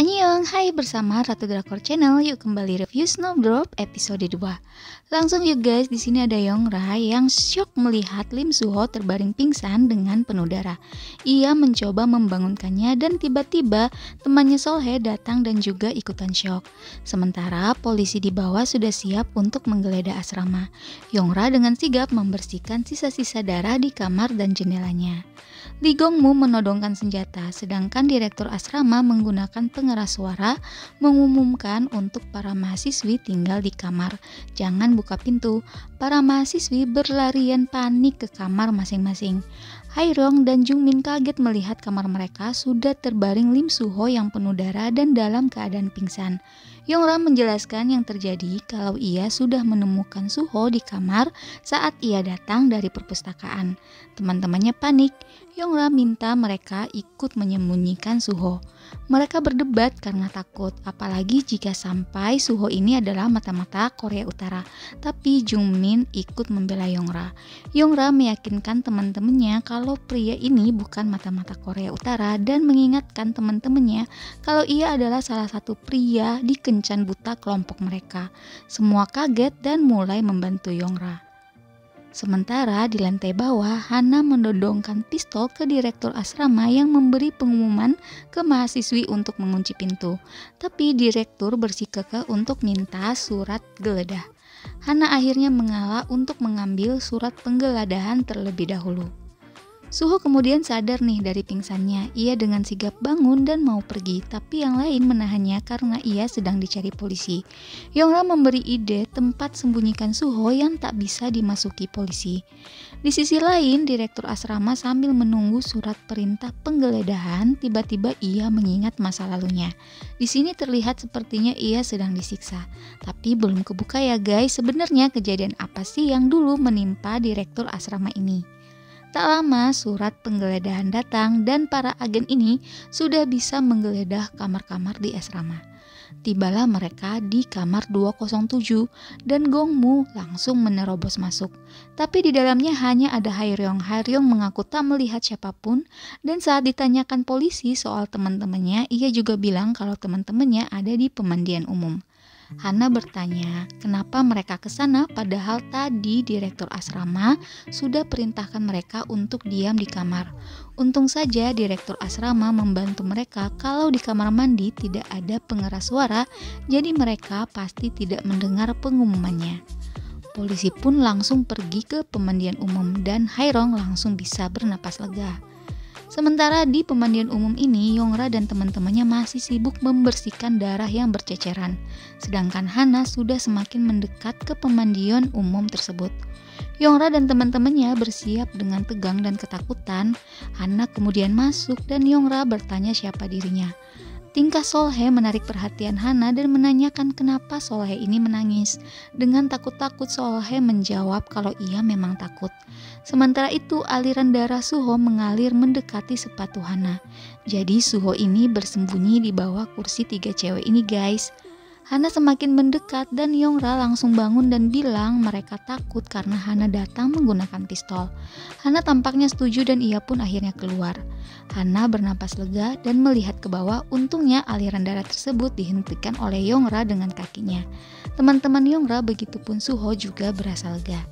Annyeong, hai bersama Ratu Drakor Channel. Yuk kembali review Snowdrop episode 2. Langsung yuk guys, di sini ada Yongra yang syok melihat Lim Suho terbaring pingsan dengan penuh darah. Ia mencoba membangunkannya dan tiba-tiba temannya Solhe datang dan juga ikutan syok. Sementara polisi di bawah sudah siap untuk menggeledah asrama. Yongra dengan sigap membersihkan sisa-sisa darah di kamar dan jendelanya. Lee Gong-mu menodongkan senjata, sedangkan direktur asrama menggunakan pengeras suara mengumumkan untuk para mahasiswi tinggal di kamar. Jangan buka pintu. Para mahasiswi berlarian panik ke kamar masing-masing. Hairong dan Jungmin kaget melihat kamar mereka sudah terbaring Lim Suho yang penuh darah dan dalam keadaan pingsan. Yongra menjelaskan yang terjadi kalau ia sudah menemukan Suho di kamar saat ia datang dari perpustakaan. Teman-temannya panik. Yongra minta mereka ikut menyembunyikan Suho. Mereka berdebat karena takut, apalagi jika sampai Suho ini adalah mata-mata Korea Utara. Tapi Jungmin ikut membela Yongra. Yongra meyakinkan teman-temannya kalau pria ini bukan mata-mata Korea Utara dan mengingatkan teman-temannya kalau ia adalah salah satu pria di kencan buta kelompok mereka. Semua kaget dan mulai membantu Yongra. Sementara di lantai bawah, Hana mendodongkan pistol ke direktur asrama yang memberi pengumuman ke mahasiswi untuk mengunci pintu. Tapi direktur bersikukuh untuk minta surat geledah. Hana akhirnya mengalah untuk mengambil surat penggeledahan terlebih dahulu. Suho kemudian sadar nih dari pingsannya. Ia dengan sigap bangun dan mau pergi, tapi yang lain menahannya karena ia sedang dicari polisi. Yongra memberi ide tempat sembunyikan Suho yang tak bisa dimasuki polisi. Di sisi lain, direktur asrama sambil menunggu surat perintah penggeledahan, tiba-tiba ia mengingat masa lalunya. Di sini terlihat sepertinya ia sedang disiksa. Tapi belum kebuka ya guys, sebenarnya kejadian apa sih yang dulu menimpa direktur asrama ini. Tak lama surat penggeledahan datang dan para agen ini sudah bisa menggeledah kamar-kamar di asrama. Tibalah mereka di kamar 207 dan Gong-mu langsung menerobos masuk. Tapi di dalamnya hanya ada Hairong. Hairong mengaku tak melihat siapapun dan saat ditanyakan polisi soal teman-temannya, ia juga bilang kalau teman-temannya ada di pemandian umum. Hana bertanya, kenapa mereka ke sana padahal tadi direktur asrama sudah perintahkan mereka untuk diam di kamar. Untung saja direktur asrama membantu mereka kalau di kamar mandi tidak ada pengeras suara, jadi mereka pasti tidak mendengar pengumumannya. Polisi pun langsung pergi ke pemandian umum dan Hairong langsung bisa bernapas lega. Sementara di pemandian umum ini, Yongra dan teman-temannya masih sibuk membersihkan darah yang berceceran. Sedangkan Hana sudah semakin mendekat ke pemandian umum tersebut. Yongra dan teman-temannya bersiap dengan tegang dan ketakutan. Hana kemudian masuk dan Yongra bertanya siapa dirinya. Tingkah Solhe menarik perhatian Hana dan menanyakan kenapa Solhe ini menangis. Dengan takut-takut Solhe menjawab kalau ia memang takut. Sementara itu aliran darah Suho mengalir mendekati sepatu Hana. Jadi Suho ini bersembunyi di bawah kursi 3 cewek ini guys. Hana semakin mendekat dan Yongra langsung bangun dan bilang mereka takut karena Hana datang menggunakan pistol. Hana tampaknya setuju dan ia pun akhirnya keluar. Hana bernapas lega dan melihat ke bawah, untungnya aliran darah tersebut dihentikan oleh Yongra dengan kakinya. Teman-teman Yongra begitupun Suho juga berasa lega.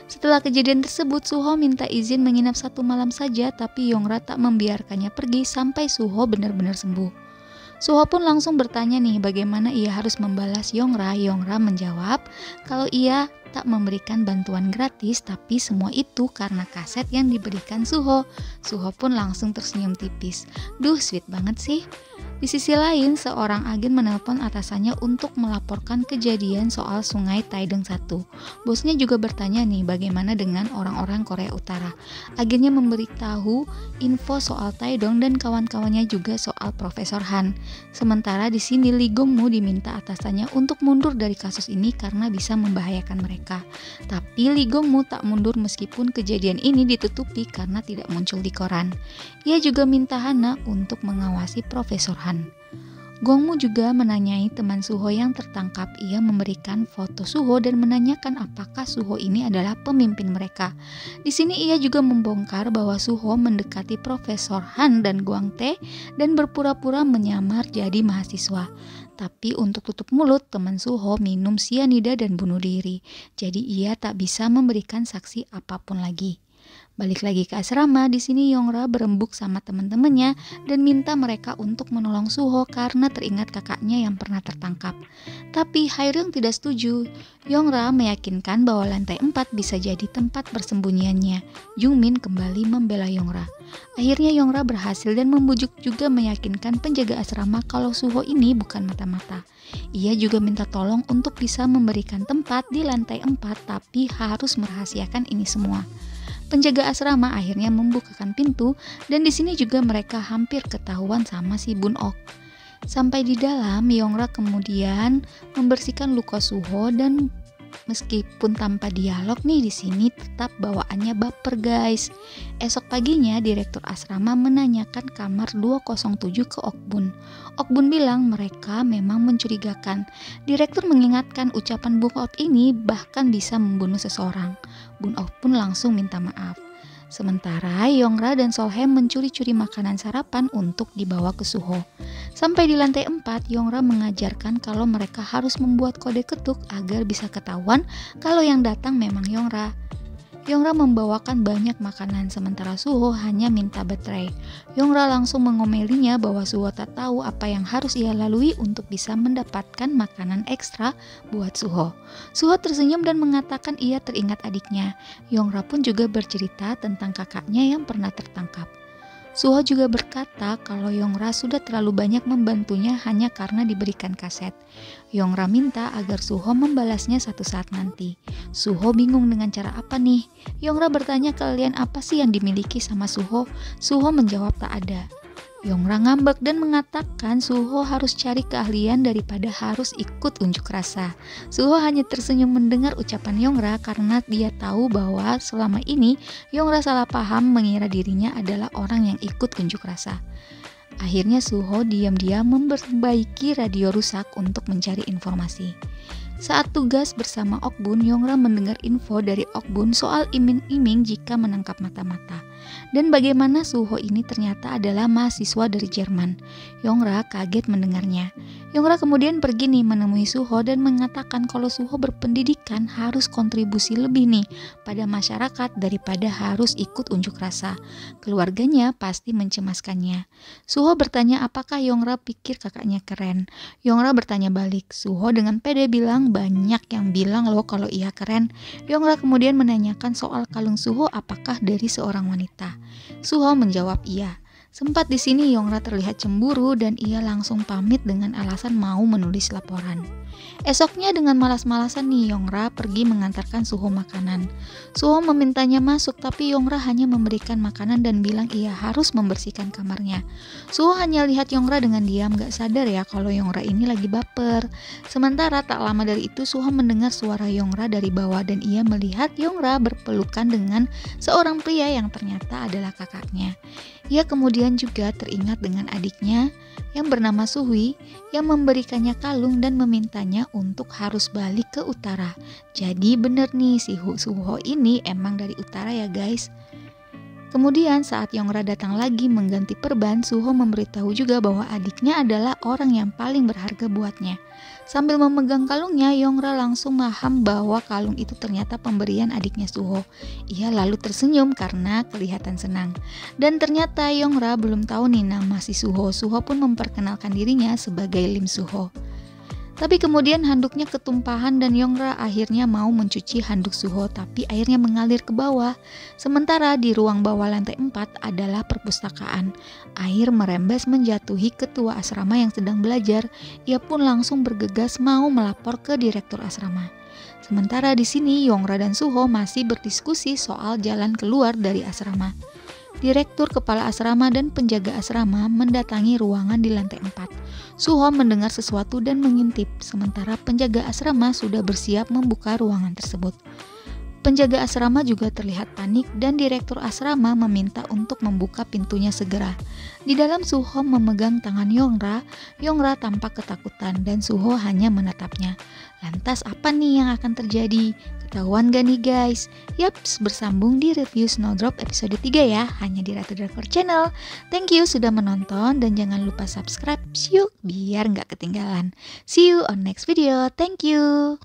Setelah kejadian tersebut, Suho minta izin menginap 1 malam saja, tapi Yongra tak membiarkannya pergi sampai Suho benar-benar sembuh. Suho pun langsung bertanya nih bagaimana ia harus membalas Yongra. Yongra menjawab kalau ia tak memberikan bantuan gratis, tapi semua itu karena kaset yang diberikan Suho. Suho pun langsung tersenyum tipis. Duh, sweet banget sih. Di sisi lain, seorang agen menelpon atasannya untuk melaporkan kejadian soal sungai Taedong 1. Bosnya juga bertanya nih bagaimana dengan orang-orang Korea Utara. Agennya memberitahu info soal Taedong dan kawan-kawannya juga soal Profesor Han. Sementara di sini Lee Gong-mu diminta atasannya untuk mundur dari kasus ini karena bisa membahayakan mereka. Tapi Lee Gong-mu tak mundur meskipun kejadian ini ditutupi karena tidak muncul di koran. Ia juga minta Hana untuk mengawasi Profesor Han. Gongmu juga menanyai teman Suho yang tertangkap. Ia memberikan foto Suho dan menanyakan apakah Suho ini adalah pemimpin mereka. Di sini ia juga membongkar bahwa Suho mendekati Profesor Han dan Guang Tae dan berpura-pura menyamar jadi mahasiswa. Tapi untuk tutup mulut, teman Suho minum sianida dan bunuh diri. Jadi ia tak bisa memberikan saksi apapun lagi. Balik lagi ke asrama, di sini Yongra berembuk sama teman-temannya dan minta mereka untuk menolong Suho karena teringat kakaknya yang pernah tertangkap. Tapi Haeryung tidak setuju. Yongra meyakinkan bahwa lantai 4 bisa jadi tempat persembunyiannya. Jungmin kembali membela Yongra. Akhirnya Yongra berhasil dan membujuk juga meyakinkan penjaga asrama kalau Suho ini bukan mata-mata. Ia juga minta tolong untuk bisa memberikan tempat di lantai 4 tapi harus merahasiakan ini semua. Penjaga asrama akhirnya membukakan pintu dan di sini juga mereka hampir ketahuan sama si Bun Ok. Sampai di dalam, Yongra kemudian membersihkan luka Suho dan meskipun tanpa dialog nih di sini tetap bawaannya baper guys. Esok paginya direktur asrama menanyakan kamar 207 ke Okbun. Okbun bilang mereka memang mencurigakan. Direktur mengingatkan ucapan Bun Ok ini bahkan bisa membunuh seseorang. Bun Ok pun langsung minta maaf. Sementara Yongra dan Solheim mencuri-curi makanan sarapan untuk dibawa ke Suho. Sampai di lantai 4, Yongra mengajarkan kalau mereka harus membuat kode ketuk agar bisa ketahuan kalau yang datang memang Yongra. Yongra membawakan banyak makanan sementara Suho hanya minta baterai. Yongra langsung mengomelinya bahwa Suho tak tahu apa yang harus ia lalui untuk bisa mendapatkan makanan ekstra buat Suho. Suho tersenyum dan mengatakan ia teringat adiknya. Yongra pun juga bercerita tentang kakaknya yang pernah tertangkap. Suho juga berkata kalau Yongra sudah terlalu banyak membantunya hanya karena diberikan kaset. Yongra minta agar Suho membalasnya satu saat nanti. Suho bingung dengan cara apa nih. Yongra bertanya kalian apa sih yang dimiliki sama Suho. Suho menjawab tak ada. Yongra ngambek dan mengatakan Suho harus cari keahlian daripada harus ikut unjuk rasa. Suho hanya tersenyum mendengar ucapan Yongra karena dia tahu bahwa selama ini Yongra salah paham mengira dirinya adalah orang yang ikut unjuk rasa. Akhirnya Suho diam-diam memperbaiki radio rusak untuk mencari informasi. Saat tugas bersama Okbun, Yongra mendengar info dari Okbun soal iming-iming jika menangkap mata-mata. Dan bagaimana Suho ini ternyata adalah mahasiswa dari Jerman. Yongra kaget mendengarnya. Yongra kemudian pergi nih menemui Suho dan mengatakan kalau Suho berpendidikan harus kontribusi lebih nih pada masyarakat daripada harus ikut unjuk rasa. Keluarganya pasti mencemaskannya. Suho bertanya apakah Yongra pikir kakaknya keren. Yongra bertanya balik. Suho dengan pede bilang banyak yang bilang loh kalau ia keren. Yongra kemudian menanyakan soal kalung Suho apakah dari seorang wanita. Suho menjawab iya. Sempat di sini Yongra terlihat cemburu dan ia langsung pamit dengan alasan mau menulis laporan. Esoknya dengan malas-malasan nih Yongra pergi mengantarkan Suho makanan. Suho memintanya masuk tapi Yongra hanya memberikan makanan dan bilang ia harus membersihkan kamarnya. Suho hanya lihat Yongra dengan diam, gak sadar ya kalau Yongra ini lagi baper. Sementara tak lama dari itu Suho mendengar suara Yongra dari bawah dan ia melihat Yongra berpelukan dengan seorang pria yang ternyata adalah kakaknya. Ia kemudian juga teringat dengan adiknya yang bernama Suhui yang memberikannya kalung dan memintanya untuk harus balik ke utara. Jadi bener nih si Suho ini emang dari utara ya guys. Kemudian saat Yongra datang lagi mengganti perban, Suho memberitahu juga bahwa adiknya adalah orang yang paling berharga buatnya. Sambil memegang kalungnya, Yongra langsung paham bahwa kalung itu ternyata pemberian adiknya Suho. Ia lalu tersenyum karena kelihatan senang. Dan ternyata Yongra belum tahu nih nama si Suho. Suho pun memperkenalkan dirinya sebagai Lim Suho. Tapi kemudian handuknya ketumpahan dan Yongra akhirnya mau mencuci handuk Suho tapi airnya mengalir ke bawah. Sementara di ruang bawah lantai 4 adalah perpustakaan. Air merembes menjatuhi ketua asrama yang sedang belajar. Ia pun langsung bergegas mau melapor ke direktur asrama. Sementara di sini Yongra dan Suho masih berdiskusi soal jalan keluar dari asrama. Direktur, kepala asrama, dan penjaga asrama mendatangi ruangan di lantai 4. Suho mendengar sesuatu dan mengintip, sementara penjaga asrama sudah bersiap membuka ruangan tersebut. Penjaga asrama juga terlihat panik dan direktur asrama meminta untuk membuka pintunya segera. Di dalam Suho memegang tangan Yongra. Yongra tampak ketakutan dan Suho hanya menatapnya. Lantas apa nih yang akan terjadi? Ketahuan gak nih guys? Yaps, bersambung di review Snowdrop episode 3 ya, hanya di Ratu Drakor Channel. Thank you sudah menonton dan jangan lupa subscribe yuk biar gak ketinggalan. See you on next video. Thank you.